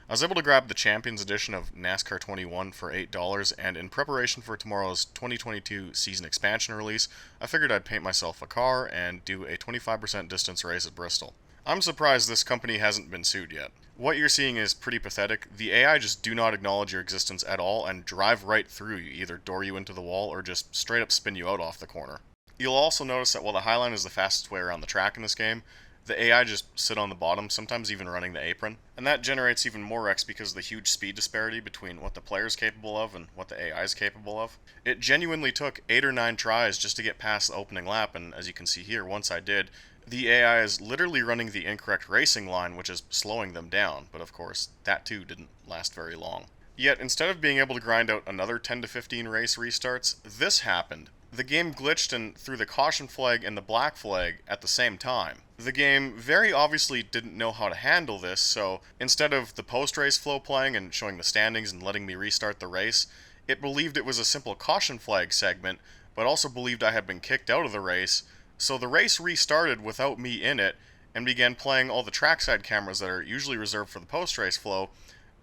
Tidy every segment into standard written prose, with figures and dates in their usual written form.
I was able to grab the Champions Edition of NASCAR 21 for $8, and in preparation for tomorrow's 2022 season expansion release, I figured I'd paint myself a car and do a 25% distance race at Bristol. I'm surprised this company hasn't been sued yet. What you're seeing is pretty pathetic. The AI just do not acknowledge your existence at all and drive right through you, either door you into the wall or just straight up spin you out off the corner. You'll also notice that while the Highline is the fastest way around the track in this game, the AI just sit on the bottom, sometimes even running the apron, and that generates even more wrecks because of the huge speed disparity between what the player's capable of and what the AI is capable of. It genuinely took 8 or 9 tries just to get past the opening lap, and as you can see here, once I did, the AI is literally running the incorrect racing line, which is slowing them down, but of course, that too didn't last very long. Yet, instead of being able to grind out another 10 to 15 race restarts, this happened. The game glitched and threw the caution flag and the black flag at the same time. The game very obviously didn't know how to handle this, so instead of the post-race flow playing and showing the standings and letting me restart the race, it believed it was a simple caution flag segment, but also believed I had been kicked out of the race, so the race restarted without me in it and began playing all the trackside cameras that are usually reserved for the post-race flow,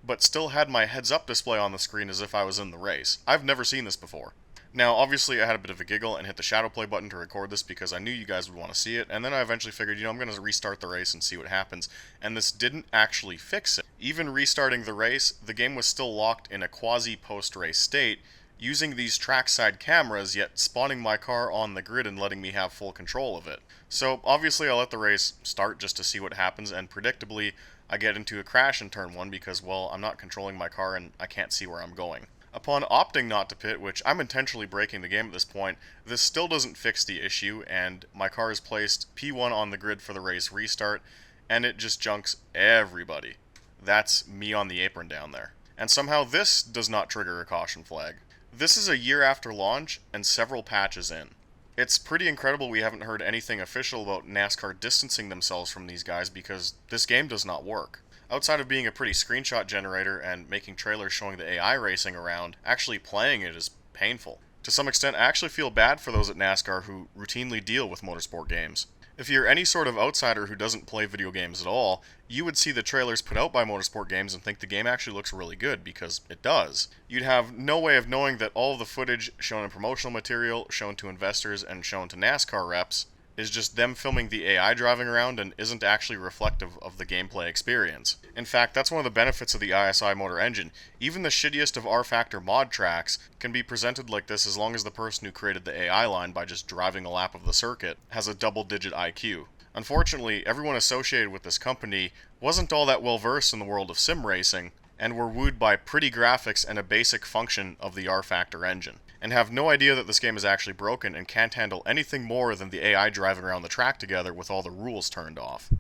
but still had my heads-up display on the screen as if I was in the race. I've never seen this before. Now, obviously, I had a bit of a giggle and hit the shadow play button to record this because I knew you guys would want to see it, and then I eventually figured, I'm going to restart the race and see what happens, and this didn't actually fix it. Even restarting the race, the game was still locked in a quasi-post-race state, using these trackside cameras, yet spawning my car on the grid and letting me have full control of it. So, obviously, I let the race start just to see what happens, and predictably, I get into a crash in turn 1 because, well, I'm not controlling my car and I can't see where I'm going. Upon opting not to pit, which I'm intentionally breaking the game at this point, this still doesn't fix the issue, and my car is placed P1 on the grid for the race restart, and it just junks everybody. That's me on the apron down there. And somehow this does not trigger a caution flag. This is a year after launch, and several patches in. It's pretty incredible we haven't heard anything official about NASCAR distancing themselves from these guys because this game does not work. Outside of being a pretty screenshot generator and making trailers showing the AI racing around, actually playing it is painful. To some extent, I actually feel bad for those at NASCAR who routinely deal with motorsport games. If you're any sort of outsider who doesn't play video games at all, you would see the trailers put out by motorsport games and think the game actually looks really good, because it does. You'd have no way of knowing that all of the footage shown in promotional material, shown to investors, and shown to NASCAR reps is just them filming the AI driving around and isn't actually reflective of the gameplay experience. In fact, that's one of the benefits of the ISI motor engine. Even the shittiest of R-Factor mod tracks can be presented like this as long as the person who created the AI line by just driving a lap of the circuit has a double-digit IQ. Unfortunately, everyone associated with this company wasn't all that well versed in the world of sim racing, and were wooed by pretty graphics and a basic function of the R-Factor engine, and have no idea that this game is actually broken and can't handle anything more than the AI driving around the track together with all the rules turned off.